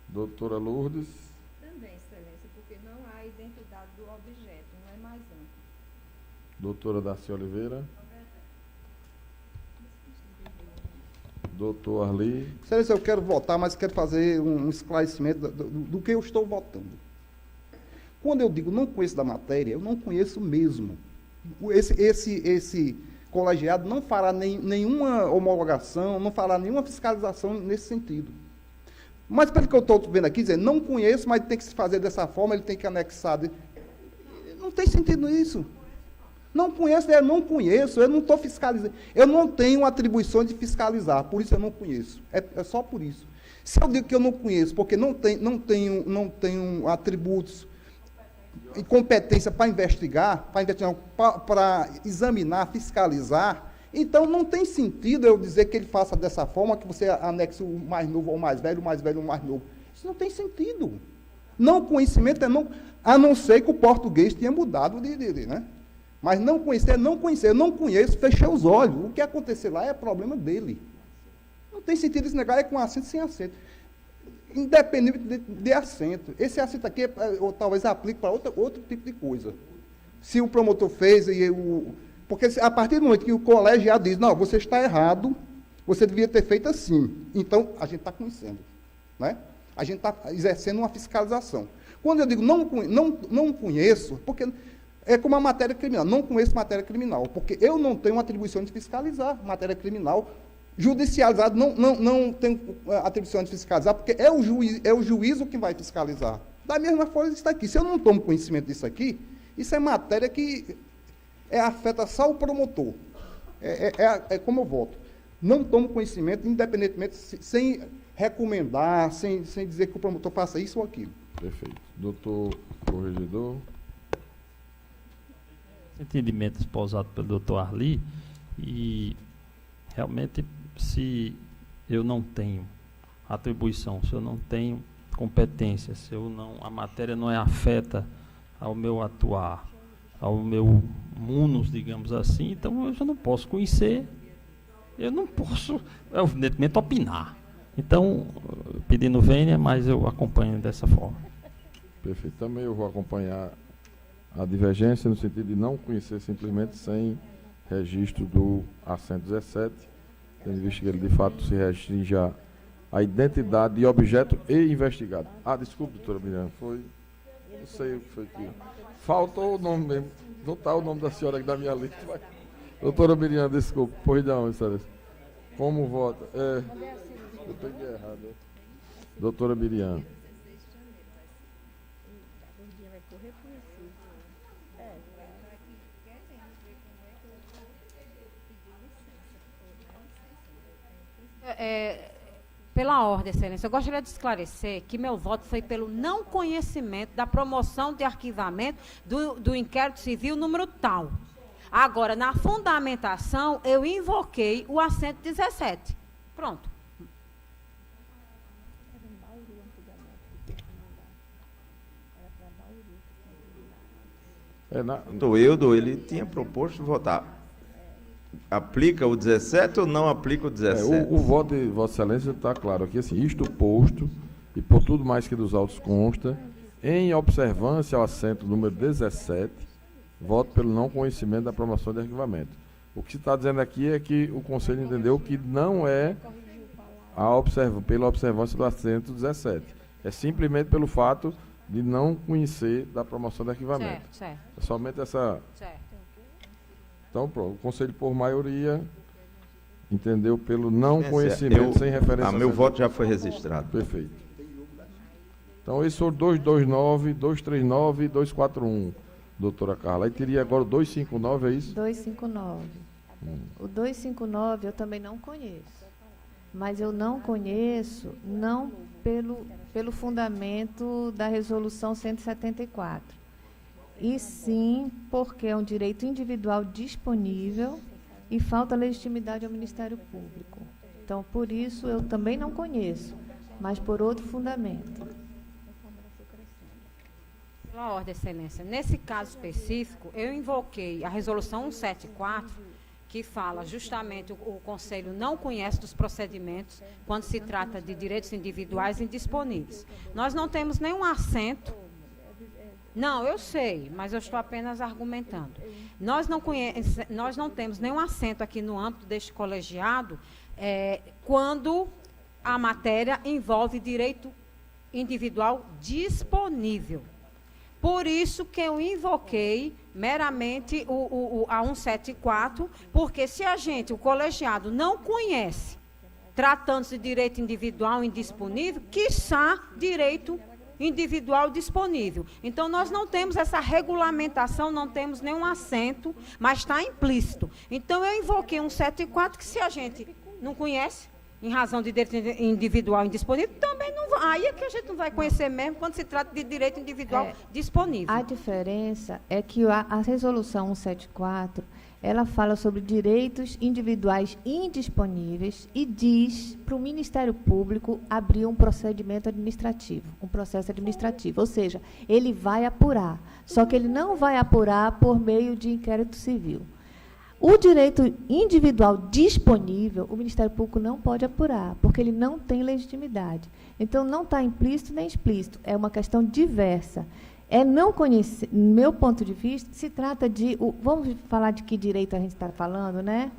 Doutora Lourdes. Também, Excelência, porque especificidade do objeto, não é mais amplo. Doutora Darcy Oliveira. Doutor Arli. Excelência, eu quero votar, mas quero fazer um esclarecimento do que eu estou votando. Quando eu digo não conheço da matéria, eu não conheço mesmo. Esse colegiado não fará nenhuma homologação, não fará nenhuma fiscalização nesse sentido. Mas, pelo que eu estou vendo aqui, dizer, não conheço, mas tem que se fazer dessa forma, ele tem que anexar. Não tem sentido isso. Não conheço, eu não conheço, eu não estou fiscalizando. Eu não tenho atribuições de fiscalizar, por isso eu não conheço. É só por isso. Se eu digo que eu não conheço, porque não tenho atributos e competência para investigar, para examinar, fiscalizar, então não tem sentido eu dizer que ele faça dessa forma, que você anexe o mais novo ao mais velho, o mais velho ao mais novo. Isso não tem sentido. Não conhecimento é não, a não ser que o português tenha mudado né? Mas não conhecer é não conhecer. Eu não conheço, fechei os olhos. O que acontecer lá é problema dele. Não tem sentido esse negócio, é com acento sem acento. Independente de assento. Esse assento aqui, ou talvez aplique para outro tipo de coisa. Se o promotor fez, porque a partir do momento que o colegiado diz, não, você está errado, você devia ter feito assim. Então, a gente está conhecendo. Né? A gente está exercendo uma fiscalização. Quando eu digo não conheço, porque é como a matéria criminal. Não conheço matéria criminal, porque eu não tenho atribuição de fiscalizar matéria criminal. Judicializado não tem atribuição de fiscalizar, porque é o juízo que vai fiscalizar. Da mesma forma, isso está aqui. Se eu não tomo conhecimento disso aqui, isso é matéria que afeta só o promotor. É como eu voto. Não tomo conhecimento, independentemente, sem recomendar, sem dizer que o promotor faça isso ou aquilo. Perfeito. Doutor Corregedor. Entendimento espousado pelo doutor Arli, e realmente, se eu não tenho atribuição, se eu não tenho competência, se a matéria não é afeta ao meu atuar, ao meu munus, digamos assim, então eu já não posso conhecer, eu não posso, evidentemente, opinar. Então, pedindo vênia, mas eu acompanho dessa forma. Perfeito. Também eu vou acompanhar a divergência no sentido de não conhecer simplesmente sem registro do assento 17, tendo visto que ele de fato se restringe a identidade de objeto e investigado. Desculpe, doutora Miriam, não sei o que foi que... Faltou o nome mesmo, não está o nome da senhora aqui da minha lista. Mas... Doutora Miriam, desculpe, perdão, excelência. Como vota? Eu peguei errado. Doutora Miriam. Pela ordem, excelência, eu gostaria de esclarecer que meu voto foi pelo não conhecimento da promoção de arquivamento do inquérito civil número tal. Agora, na fundamentação, eu invoquei o assento 17. Pronto. Do Eudo, ele tinha proposto votar. Aplica o 17 ou não aplica o 17? O voto de Vossa Excelência está claro aqui, assim, isto posto, e por tudo mais que dos autos consta, em observância ao assento número 17, voto pelo não conhecimento da promoção de arquivamento. O que se está dizendo aqui é que o Conselho entendeu que não é pela observância do assento 17. É simplesmente pelo fato de não conhecer da promoção de arquivamento. Certo. É somente essa... Certo. Então, pronto, o Conselho, por maioria, entendeu pelo não conhecimento, sem referência... Meu voto já foi registrado. Perfeito. Então, esses foram 229, 239 e 241, doutora Carla. Aí teria agora o 259, é isso? 259. O 259 eu também não conheço. Mas eu não conheço, não pelo fundamento da Resolução 174. E sim porque é um direito individual disponível e falta legitimidade ao Ministério Público. Então, por isso, eu também não conheço, mas por outro fundamento. Pela ordem, excelência. Nesse caso específico, eu invoquei a Resolução 174, que fala justamente o Conselho não conhece dos procedimentos quando se trata de direitos individuais indisponíveis. Nós não temos nenhum assento Não, eu sei, mas eu estou apenas argumentando. Nós não temos nenhum assento aqui no âmbito deste colegiado quando a matéria envolve direito individual disponível. Por isso que eu invoquei meramente a 174, porque se o colegiado não conhece, tratando-se de direito individual indisponível, quiçá direito individual disponível. Então, nós não temos essa regulamentação, não temos nenhum assento, mas está implícito. Então, eu invoquei 174, que se a gente não conhece, em razão de direito individual indisponível, também não vai. Aí é que a gente não vai conhecer mesmo quando se trata de direito individual disponível. A diferença é que a resolução 174, ela fala sobre direitos individuais indisponíveis e diz para o Ministério Público abrir um procedimento administrativo, um processo administrativo. Ou seja, ele vai apurar, só que ele não vai apurar por meio de inquérito civil. O direito individual disponível, o Ministério Público não pode apurar, porque ele não tem legitimidade. Então, não está implícito nem explícito, é uma questão diversa. Não conhecer, no meu ponto de vista, se trata de... vamos falar de que direito a gente está falando, né?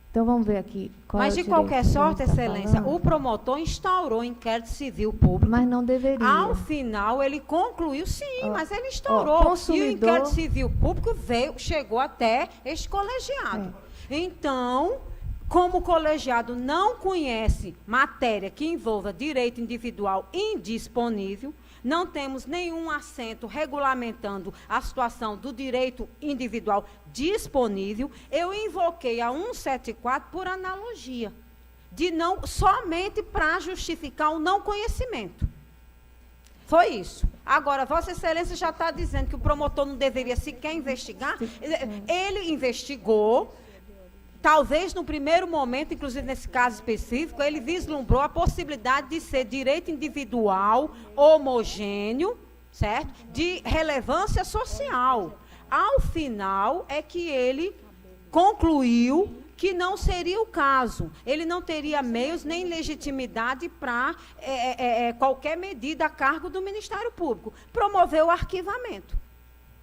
Então, vamos ver aqui. Mas, de qualquer sorte, Excelência, o promotor instaurou inquérito civil público. Mas não deveria. Ao final, ele concluiu, sim, mas ele instaurou. E o inquérito civil público chegou até este colegiado. Então, como o colegiado não conhece matéria que envolva direito individual indisponível, não temos nenhum assento regulamentando a situação do direito individual disponível, eu invoquei a 174 por analogia, somente para justificar o não conhecimento. Foi isso. Agora, Vossa Excelência já está dizendo que o promotor não deveria sequer investigar. Ele investigou. Talvez, no primeiro momento, inclusive nesse caso específico, ele vislumbrou a possibilidade de ser direito individual, homogêneo, certo? De relevância social. Ao final, é que ele concluiu que não seria o caso. Ele não teria meios nem legitimidade para qualquer medida a cargo do Ministério Público. Promoveu o arquivamento.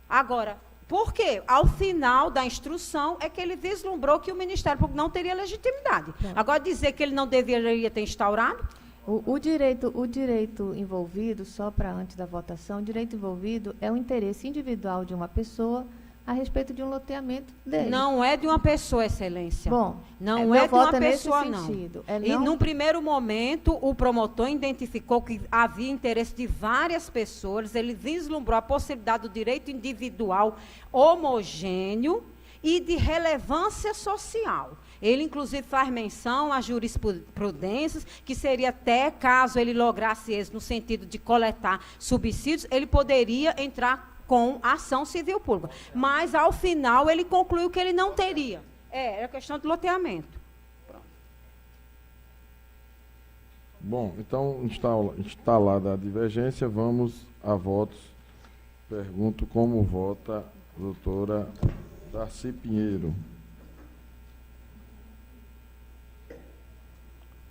Agora, por quê? Ao final da instrução é que ele vislumbrou que o Ministério Público não teria legitimidade. Agora, dizer que ele não deveria ter instaurado... O direito envolvido, só para antes da votação, o direito envolvido é o interesse individual de uma pessoa a respeito de um loteamento dele. Não é de uma pessoa, Excelência. Bom, não é de uma pessoa, não. E, num primeiro momento, o promotor identificou que havia interesse de várias pessoas, ele vislumbrou a possibilidade do direito individual homogêneo e de relevância social. Ele, inclusive, faz menção às jurisprudências, que seria até, caso ele lograsse êxito no sentido de coletar subsídios, ele poderia entrar com ação civil pública. Mas, ao final, ele concluiu que ele não teria. Era questão de loteamento. Pronto. Bom, então, instalada a divergência, vamos a votos. Pergunto como vota a doutora Darcy Pinheiro.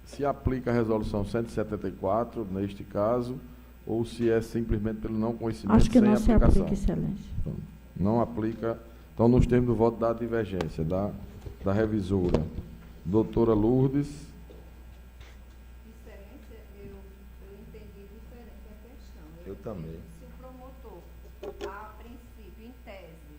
Se aplica a resolução 174, neste caso, ou se é simplesmente pelo não conhecimento sem aplicação? Acho que não se aplica, Excelência. Então, não aplica. Então, nos termos do voto da divergência, da revisora. Doutora Lourdes. Excelência, eu entendi diferente a questão. Eu também. Se o promotor, a princípio, em tese,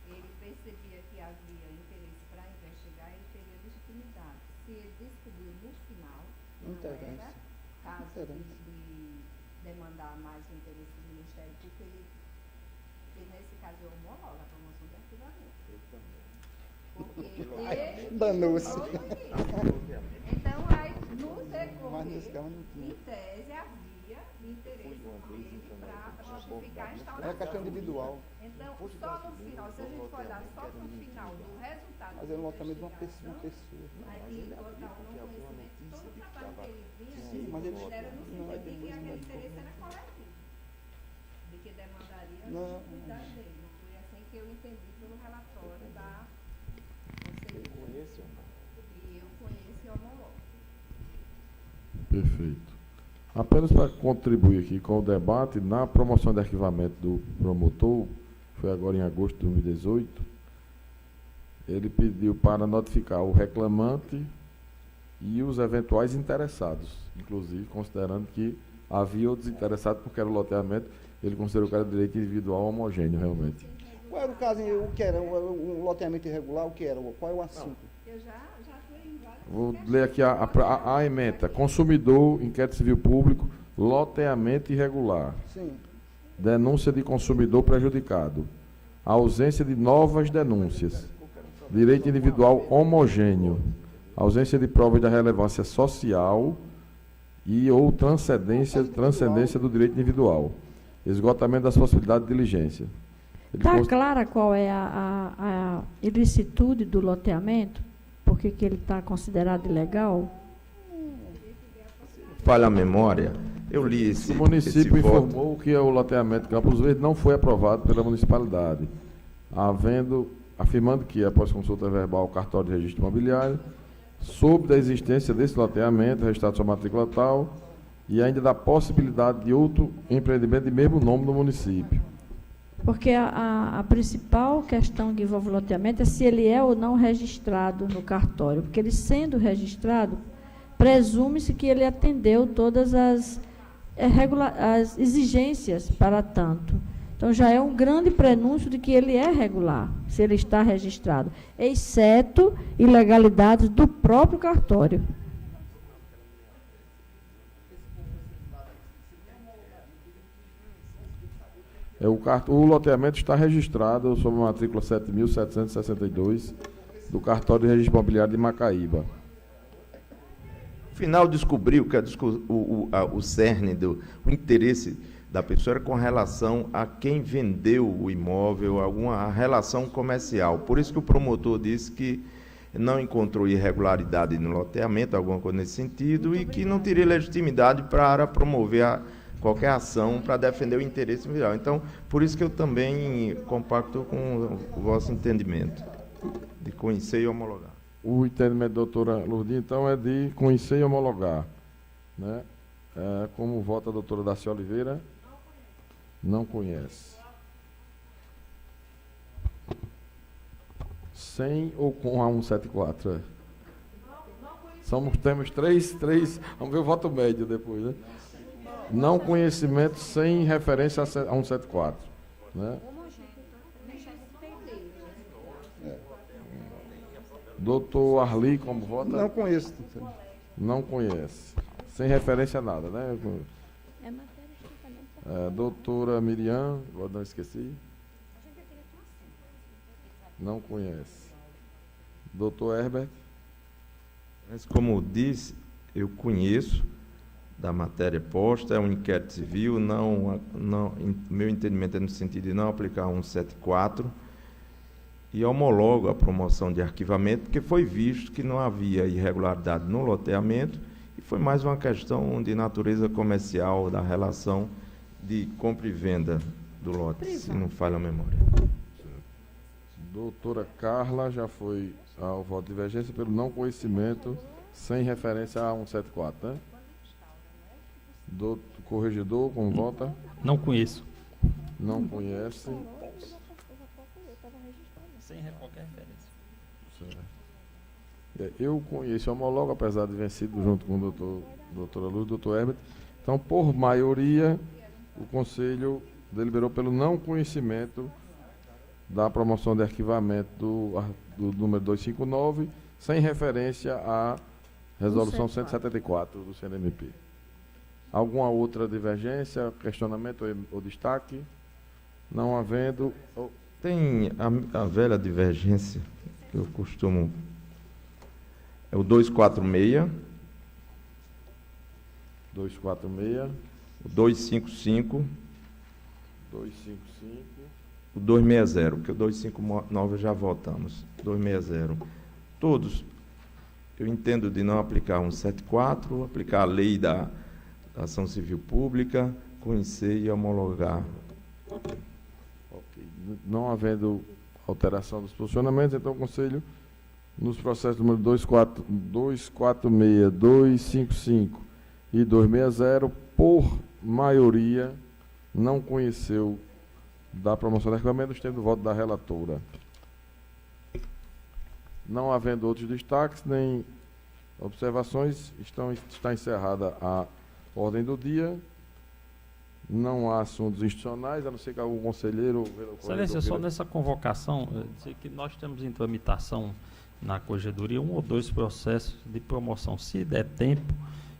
ele percebia que havia interesse para investigar, ele teria legitimidade. Se ele descobriu no final, não era caso de demandar mais o interesse do Ministério Público, ele nesse caso, eu homologo a promoção de arquivamento. Porque ele... Danou-se. Então, aí, no decorrer, em tese, havia interesse dele para justificar a instauração. É questão individual. Então, só no final, se a gente for olhar só no final do resultado... Mas é um loteamento de uma pessoa. Aí, botar o não conhecimento, todo o trabalho que ele vinha, mas ele era no sentido de que aquele interesse era coletivo, de que demandaria a legitimidade dele. Foi assim que eu entendi pelo relatório da conselheira. E eu conheço e homologo. Perfeito. Apenas para contribuir aqui com o debate, na promoção de arquivamento do promotor, foi agora em agosto de 2018, ele pediu para notificar o reclamante e os eventuais interessados, inclusive considerando que havia outros interessados porque era o loteamento, ele considerou que era direito individual homogêneo, realmente. Qual era o caso, o que era? Um loteamento irregular, o que era? Qual é o assunto? Eu já fui em vários. Vou ler aqui a ementa. Consumidor, inquérito civil público, loteamento irregular. Sim. Denúncia de consumidor prejudicado. Ausência de novas denúncias. Direito individual homogêneo. Ausência de provas da relevância social e ou transcendência do direito individual. Esgotamento das possibilidades de diligência. Está clara qual é a ilicitude do loteamento? Por que ele está considerado ilegal? Falha a memória, eu li esse. O município esse voto. informou que o loteamento Campos Verdes não foi aprovado pela municipalidade, afirmando que, após consulta verbal ao cartório de registro imobiliário, soube da existência desse loteamento, registrado sua matrícula tal, e ainda da possibilidade de outro empreendimento de mesmo nome no município. Porque a principal questão que envolve o loteamento é se ele é ou não registrado no cartório. Porque ele sendo registrado, presume-se que ele atendeu todas as exigências para tanto. Então, já é um grande prenúncio de que ele é regular, se ele está registrado, exceto ilegalidades do próprio cartório. O loteamento está registrado sob a matrícula 7.762 do cartório de registro imobiliário de Macaíba. No final descobriu que o cerne o interesse da pessoa era com relação a quem vendeu o imóvel, alguma relação comercial. Por isso que o promotor disse que não encontrou irregularidade no loteamento, alguma coisa nesse sentido, e que não teria legitimidade para promover qualquer ação para defender o interesse individual. Então, por isso que eu também compacto com o vosso entendimento, de conhecer e homologar. O entendimento da doutora Lourdinha, então, é de conhecer e homologar. Né? Como vota a doutora Daci Oliveira? Não conhece. Sem ou com a 174? Temos três. Vamos ver o voto médio depois, né? Não conhecimento sem referência a 174. Né? Doutor Arli, como vota? Não conheço. Não conhece. Sem referência a nada, né? Doutora Miriam, agora não esqueci. Não conhece. Doutor Herbert? Mas, como disse, eu conheço da matéria posta, é um inquérito civil, meu entendimento é no sentido de não aplicar 174 e homologo a promoção de arquivamento, porque foi visto que não havia irregularidade no loteamento e foi mais uma questão de natureza comercial da relação de compra e venda do lote, se não falha a memória. Doutora Carla já foi ao voto de divergência pelo não conhecimento sem referência a 174, né? Doutor corregedor, como vota? Não conheço. Não conhece. Sem qualquer referência. Certo. Eu conheço, homologo, apesar de vencido junto com o doutora Luz e o doutor Herbert. Então, por maioria, o Conselho deliberou pelo não conhecimento da promoção de arquivamento do número 259, sem referência à resolução 174 do CNMP. Alguma outra divergência, questionamento ou destaque? Não havendo... Tem a velha divergência, que eu costumo... É o 246. 246. O 255. 255. O 260, porque o 259 já votamos. 260. Todos, eu entendo de não aplicar 174, aplicar a lei da ação civil pública, conhecer e homologar. Okay. Não havendo alteração dos posicionamentos, então o Conselho, nos processos número 246, 255 e 260, por maioria, não conheceu da promoção do arquivamento, tendo o voto da relatora. Não havendo outros destaques nem observações, está encerrada a ordem do dia. Não há assuntos institucionais, a não ser que algum conselheiro... Excelência, só nessa convocação, dizer que nós temos em tramitação na Corregedoria 1 ou 2 processos de promoção. Se der tempo,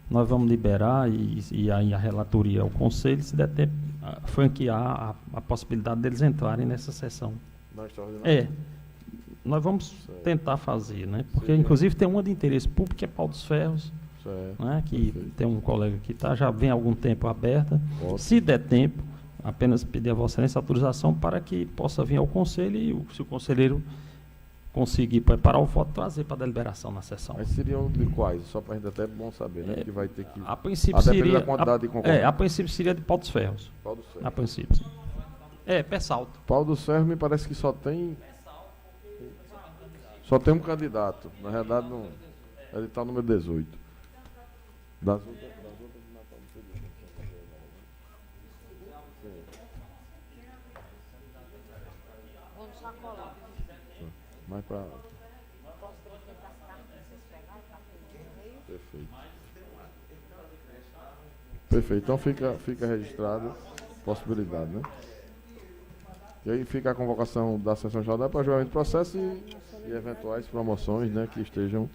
nós vamos liberar e aí a relatoria ao Conselho, se der tempo, franquear a possibilidade deles entrarem nessa sessão. Nós vamos tentar fazer, né? Porque, inclusive, tem uma de interesse público, que é Pau dos Ferros, né? Que tem um colega que já vem há algum tempo aberta. Ótimo. Se der tempo, apenas pedir a Vossa Excelência autorização para que possa vir ao Conselho e, se o conselheiro conseguir preparar o voto, trazer para a deliberação na sessão. Mas seriam de quais? Só para a gente até é bom saber, né? Que vai ter que... A princípio seria... da quantidade de concorrentes. A princípio seria de Pau dos Ferros. Pau dos Ferros. A princípio, sim. Pé Salto. Pau dos Ferros me parece que só tem um candidato. Na verdade, não, ele está no número 18. Das outras de Natal, não sei disso. Vamos sacolar. Mais para... Perfeito. Perfeito. Então fica registrado a possibilidade, né? E aí fica a convocação da sessão jornal para julgamento do processo e eventuais promoções, né, que estejam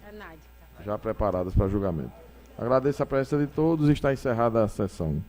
já preparadas para julgamento. Agradeço a presença de todos e está encerrada a sessão.